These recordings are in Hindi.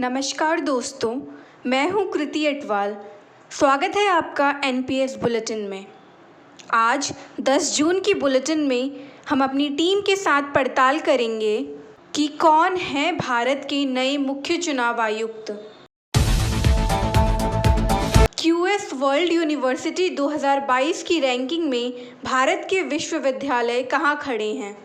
नमस्कार दोस्तों, मैं हूं कृति अटवाल। स्वागत है आपका एनपीएस बुलेटिन में। आज 10 जून की बुलेटिन में हम अपनी टीम के साथ पड़ताल करेंगे कि कौन है भारत के नए मुख्य चुनाव आयुक्त। क्यूएस वर्ल्ड यूनिवर्सिटी 2022 की रैंकिंग में भारत के विश्वविद्यालय कहाँ खड़े हैं?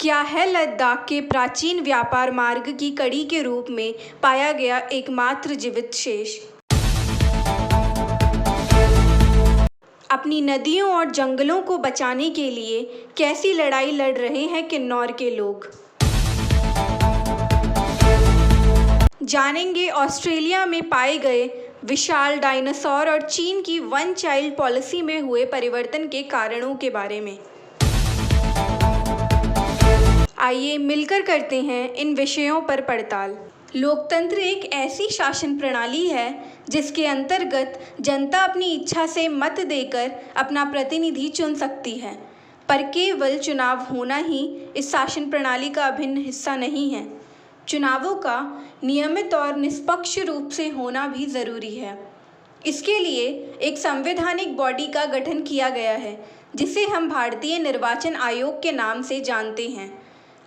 क्या है लद्दाख के प्राचीन व्यापार मार्ग की कड़ी के रूप में पाया गया एकमात्र जीवित शेष? अपनी नदियों और जंगलों को बचाने के लिए कैसी लड़ाई लड़ रहे हैं किन्नौर के लोग? जानेंगे ऑस्ट्रेलिया में पाए गए विशाल डायनासोर और चीन की वन चाइल्ड पॉलिसी में हुए परिवर्तन के कारणों के बारे में। आइए मिलकर करते हैं इन विषयों पर पड़ताल। लोकतंत्र एक ऐसी शासन प्रणाली है जिसके अंतर्गत जनता अपनी इच्छा से मत देकर अपना प्रतिनिधि चुन सकती है, पर केवल चुनाव होना ही इस शासन प्रणाली का अभिन्न हिस्सा नहीं है। चुनावों का नियमित और निष्पक्ष रूप से होना भी ज़रूरी है। इसके लिए एक संवैधानिक बॉडी का गठन किया गया है जिसे हम भारतीय निर्वाचन आयोग के नाम से जानते हैं।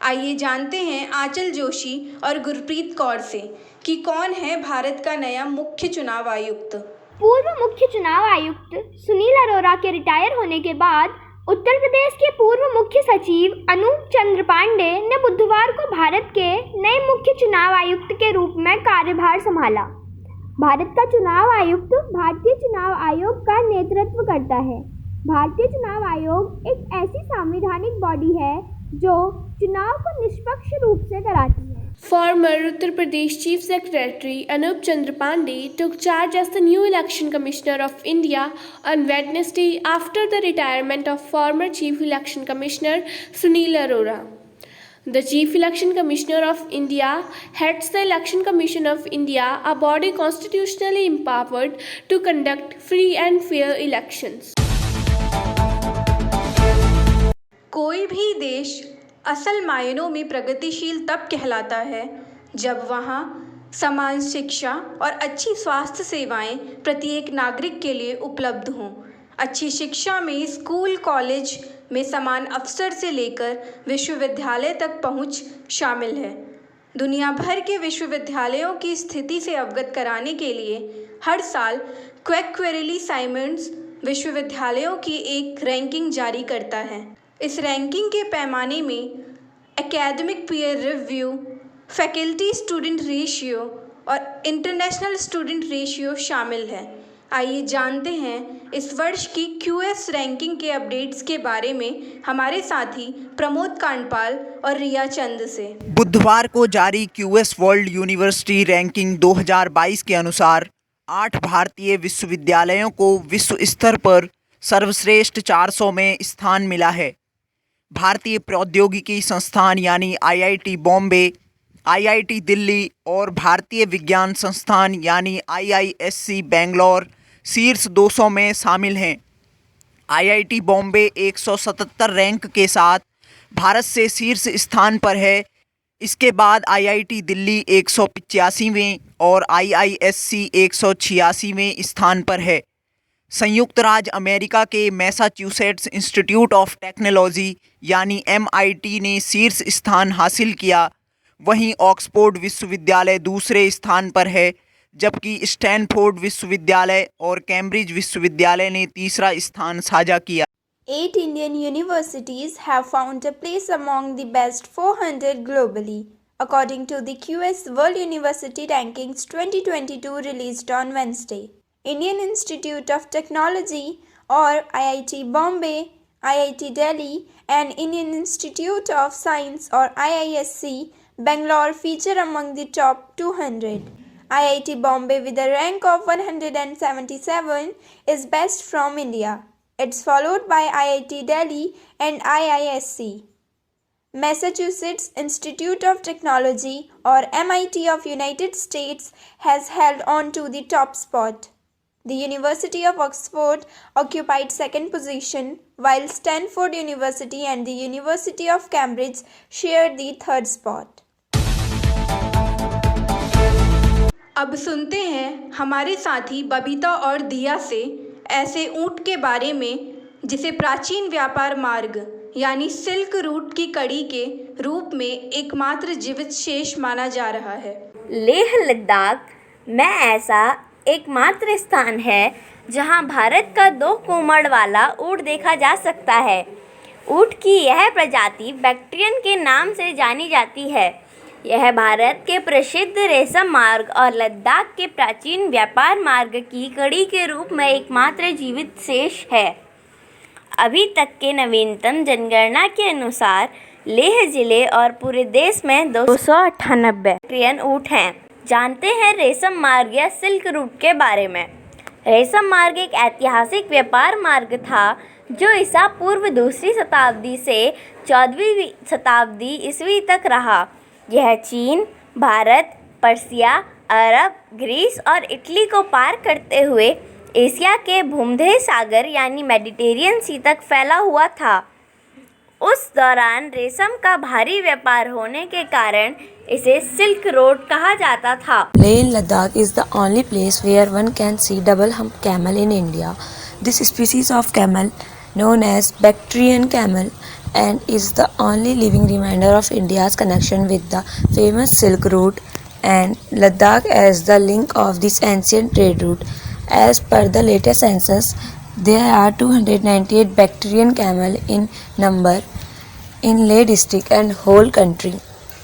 आइए जानते हैं आंचल जोशी और गुरप्रीत कौर से कि कौन है भारत का नया मुख्य चुनाव आयुक्त। पूर्व मुख्य चुनाव आयुक्त सुनील अरोरा के रिटायर होने के बाद उत्तर प्रदेश के पूर्व मुख्य सचिव अनूप चंद्र पांडे ने बुधवार को भारत के नए मुख्य चुनाव आयुक्त के रूप में कार्यभार संभाला। भारत का चुनाव आयुक्त भारतीय चुनाव आयोग का नेतृत्व करता है। भारतीय चुनाव आयोग एक ऐसी संवैधानिक बॉडी है जो चुनाव को निष्पक्ष रूप से कराती है। Former Uttar Pradesh Chief Secretary Anup Chandra Pandey took charge as the new Election Commissioner of India on Wednesday after the retirement of former Chief Election Commissioner Sunil Arora. The Chief Election Commissioner of India heads the Election Commission of India, a body constitutionally empowered to conduct free and fair elections. कोई भी देश असल मायनों में प्रगतिशील तब कहलाता है जब वहाँ समान शिक्षा और अच्छी स्वास्थ्य सेवाएं प्रत्येक नागरिक के लिए उपलब्ध हों। अच्छी शिक्षा में स्कूल कॉलेज में समान अवसर से लेकर विश्वविद्यालय तक पहुँच शामिल है। दुनिया भर के विश्वविद्यालयों की स्थिति से अवगत कराने के लिए हर साल क्वेक्वेरेली साइमंड्स विश्वविद्यालयों की एक रैंकिंग जारी करता है। इस रैंकिंग के पैमाने में academic peer review, faculty student ratio और इंटरनेशनल स्टूडेंट रेशियो शामिल है। आइए जानते हैं इस वर्ष की क्यूएस रैंकिंग के अपडेट्स के बारे में हमारे साथी प्रमोद कांडपाल और रिया चंद से। बुधवार को जारी क्यूएस वर्ल्ड यूनिवर्सिटी रैंकिंग 2022 के अनुसार 8 भारतीय विश्वविद्यालयों को विश्व स्तर पर सर्वश्रेष्ठ 400 में स्थान मिला है। भारतीय प्रौद्योगिकी संस्थान यानी आईआईटी बॉम्बे, आईआईटी दिल्ली और भारतीय विज्ञान संस्थान यानी आईआईएससी बेंगलोर शीर्ष 200 में शामिल हैं। आईआईटी बॉम्बे 177 रैंक के साथ भारत से शीर्ष स्थान पर है। इसके बाद आईआईटी दिल्ली 185वें और आईआईएससी 186वें स्थान पर है। संयुक्त राज्य अमेरिका के मैसाचुसेट्स इंस्टीट्यूट ऑफ टेक्नोलॉजी यानी एमआईटी ने शीर्ष स्थान हासिल किया। वहीं ऑक्सफोर्ड विश्वविद्यालय दूसरे स्थान पर है, जबकि स्टैनफोर्ड विश्वविद्यालय और कैम्ब्रिज विश्वविद्यालय ने तीसरा स्थान साझा किया। 8 Indian universities have found a place among the best 400 globally, according to the QS World University Rankings 2022 released on Wednesday. Indian Institute of Technology or IIT Bombay, IIT Delhi and Indian Institute of Science or IISc Bangalore feature among the top 200. IIT Bombay with a rank of 177 is best from India. It's followed by IIT Delhi and IISc. Massachusetts Institute of Technology or MIT of United States has held on to the top spot. The University of Oxford occupied second position, while Stanford University and the University of Cambridge shared the third spot. अब सुनते हैं हमारे साथी बबीता और दिया से ऐसे ऊँट के बारे में जिसे प्राचीन व्यापार मार्ग यानी सिल्क रूट की कड़ी के रूप में एकमात्र जीवित शेष माना जा रहा है। लेह लद्दाख में ऐसा एकमात्र स्थान है जहां भारत का 2 कोमड़ वाला ऊँट देखा जा सकता है। ऊँट की यह प्रजाति बैक्ट्रियन के नाम से जानी जाती है। यह भारत के प्रसिद्ध रेशम मार्ग और लद्दाख के प्राचीन व्यापार मार्ग की कड़ी के रूप में एकमात्र जीवित शेष है। अभी तक के नवीनतम जनगणना के अनुसार लेह जिले और पूरे देश में 298 बैक्ट्रियन ऊँट हैं। जानते हैं रेशम मार्ग या सिल्क रूट के बारे में। रेशम मार्ग एक ऐतिहासिक व्यापार मार्ग था जो ईसा पूर्व 2री शताब्दी से 14वीं शताब्दी ईस्वी तक रहा। यह चीन, भारत, पर्सिया, अरब, ग्रीस और इटली को पार करते हुए एशिया के भूमध्य सागर यानी मेडिटेरियन सी तक फैला हुआ था। उस दौरान रेशम का भारी व्यापार होने के कारण इसे सिल्क रोड कहा जाता था। Leh Ladakh is the only place where one can see double hump camel in India. This species of camel, known as Bactrian camel, and is the only living reminder of India's connection with the famous Silk Route and Ladakh as the link of this ancient trade route. As per the latest census, there are 298 Bactrian camel in number in Leh district and whole country.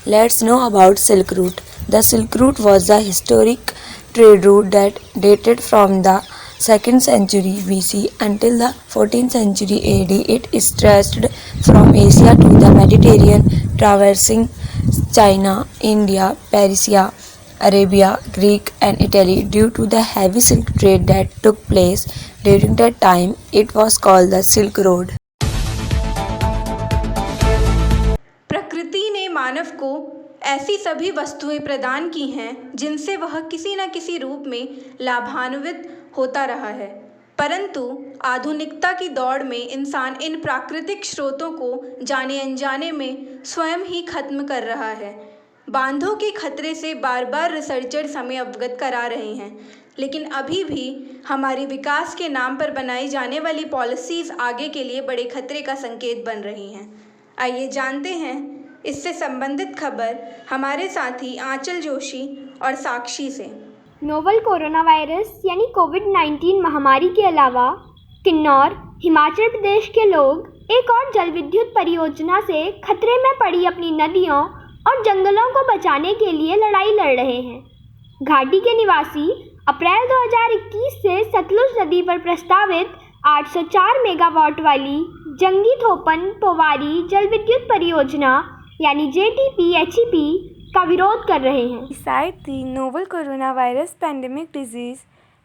Let's know about Silk Route. The Silk Route was a historic trade route that dated from the 2nd century BC until the 14th century AD. It stretched from Asia to the Mediterranean, traversing China, India, Persia, Arabia, Greek and Italy. Due to the heavy silk trade that took place during that time, it was called the Silk Road. प्रकृति ने मानव को ऐसी सभी वस्तुएं प्रदान की हैं जिनसे वह किसी न किसी रूप में लाभान्वित होता रहा है, परंतु आधुनिकता की दौड़ में इंसान इन प्राकृतिक स्रोतों को जाने अनजाने में स्वयं ही खत्म कर रहा है। बांधों के खतरे से बार बार रिसर्चर्स हमें अवगत करा रहे हैं, लेकिन अभी भी हमारे विकास के नाम पर बनाई जाने वाली पॉलिसीज़ आगे के लिए बड़े खतरे का संकेत बन रही हैं। आइए जानते हैं इससे संबंधित खबर हमारे साथी आंचल जोशी और साक्षी से। नोवल कोरोना वायरस यानी कोविड-19 महामारी के अलावा किन्नौर, हिमाचल प्रदेश के लोग एक और जल विद्युत परियोजना से खतरे में पड़ी अपनी नदियों और जंगलों को बचाने के लिए लड़ाई लड़ रहे हैं। घाटी के निवासी अप्रैल 2021 से सतलुज नदी पर प्रस्तावित 804 मेगावाट वाली जंगी थोपन पोवारी जल विद्युत परियोजना यानी JTPHEP का विरोध कर रहे हैं। Besides the novel coronavirus pandemic disease,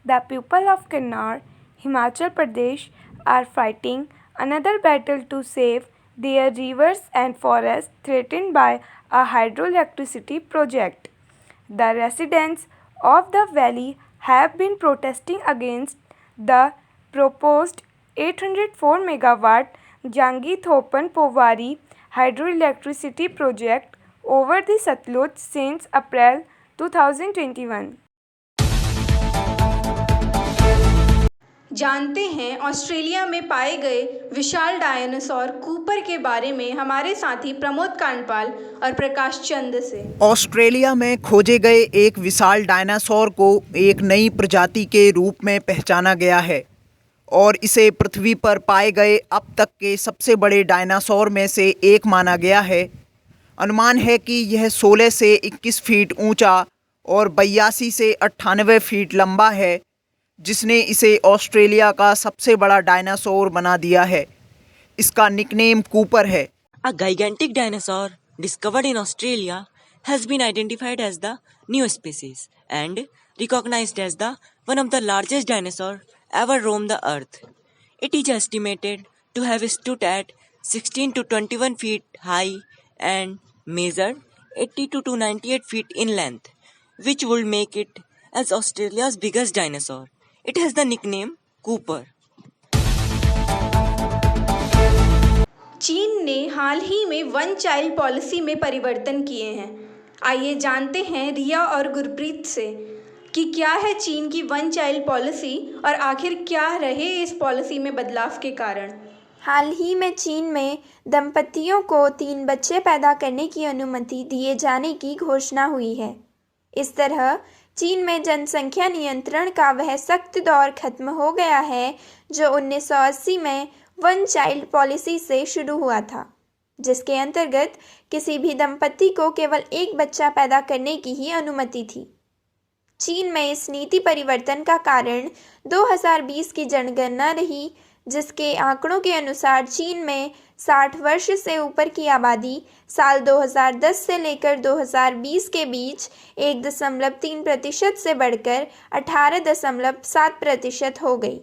the people of Kinnaur, Himachal Pradesh are fighting another battle to save their rivers and forests threatened by a hydroelectricity project. The residents of the valley have been protesting against the proposed 804 megawatt Jangi Thopan Povari hydroelectricity project over the Satluj since April 2021. जानते हैं ऑस्ट्रेलिया में पाए गए विशाल डायनासोर कूपर के बारे में हमारे साथी प्रमोद कांडपाल और प्रकाश चंद से। ऑस्ट्रेलिया में खोजे गए एक विशाल डायनासोर को एक नई प्रजाति के रूप में पहचाना गया है और इसे पृथ्वी पर पाए गए अब तक के सबसे बड़े डायनासोर में से एक माना गया है। अनुमान है कि यह 16 से 21 फीट ऊंचा और 82 से 98 फीट लंबा है, जिसने इसे ऑस्ट्रेलिया का सबसे बड़ा डायनासोर बना दिया है। इसका निकनेम कूपर है। A gigantic dinosaur discovered in Australia has been identified as the new species and recognized as the one of the largest dinosaur ever roam the earth. It is estimated to have stood at 16 to 21 feet high and measured 82 to 98 feet in length, which would make it as Australia's biggest dinosaur. It has the nickname Cooper. चीन ने हाल ही में वन चाइल्ड पॉलिसी में परिवर्तन किए हैं। आइए जानते हैं रिया और गुरप्रीत से। कि क्या है चीन की वन चाइल्ड पॉलिसी और आखिर क्या रहे इस पॉलिसी में बदलाव के कारण। हाल ही में चीन में दंपतियों को 3 बच्चे पैदा करने की अनुमति दिए जाने की घोषणा हुई है। इस तरह चीन में जनसंख्या नियंत्रण का वह सख्त दौर खत्म हो गया है जो 1980 में वन चाइल्ड पॉलिसी से शुरू हुआ था, जिसके अंतर्गत किसी भी दंपति को केवल एक बच्चा पैदा करने की ही अनुमति थी। चीन में इस नीति परिवर्तन का कारण 2020 की जनगणना रही, जिसके आंकड़ों के अनुसार चीन में 60 वर्ष से ऊपर की आबादी साल 2010 से लेकर 2020 के बीच 1.3% से बढ़कर 18.7% हो गई।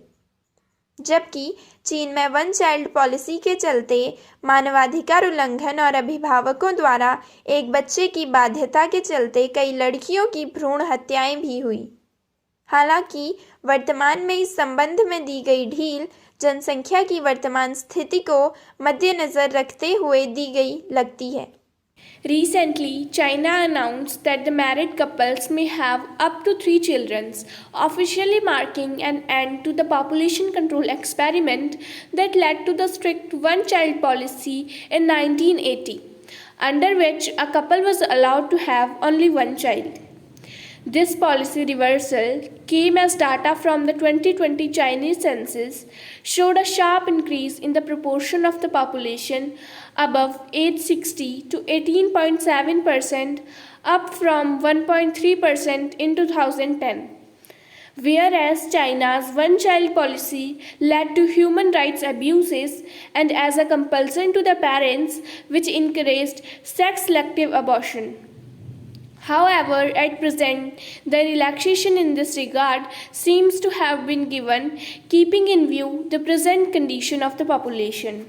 जबकि चीन में वन चाइल्ड पॉलिसी के चलते मानवाधिकार उल्लंघन और अभिभावकों द्वारा एक बच्चे की बाध्यता के चलते कई लड़कियों की भ्रूण हत्याएं भी हुई। हालांकि वर्तमान में इस संबंध में दी गई ढील जनसंख्या की वर्तमान स्थिति को मद्देनजर रखते हुए दी गई लगती है। Recently, China announced that the married couples may have up to 3 children, officially marking an end to the population control experiment that led to the strict one-child policy in 1980, under which a couple was allowed to have only one child. This policy reversal came as data from the 2020 Chinese census showed a sharp increase in the proportion of the population above age 60 to 18.7%, up from 1.3% in 2010. Whereas China's one-child policy led to human rights abuses and as a compulsion to the parents, which encouraged sex-selective abortion. However, at present, the relaxation in this regard seems to have been given, keeping in view the present condition of the population.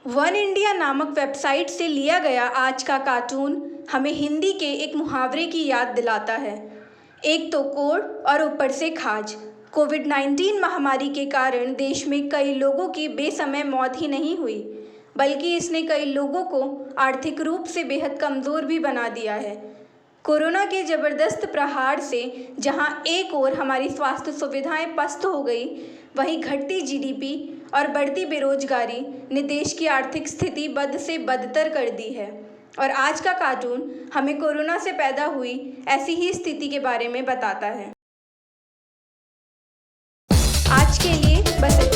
One India नामक वेबसाइट से लिया गया आज का कार्टून हमें हिंदी के एक मुहावरे की याद दिलाता है। एक तो कोड़ और ऊपर से खाज। कोविड-19 महामारी के कारण देश में कई लोगों की बेसमय मौत ही नहीं हुई, बल्कि इसने कई लोगों को आर्थिक रूप से बेहद कमज़ोर भी बना दिया है। कोरोना के ज़बरदस्त प्रहार से जहां एक ओर हमारी स्वास्थ्य सुविधाएं पस्त हो गई, वहीं घटती जीडीपी और बढ़ती बेरोजगारी ने देश की आर्थिक स्थिति बद से बदतर कर दी है। और आज का कार्टून हमें कोरोना से पैदा हुई ऐसी ही स्थिति के बारे में बताता है। आज के लिए बस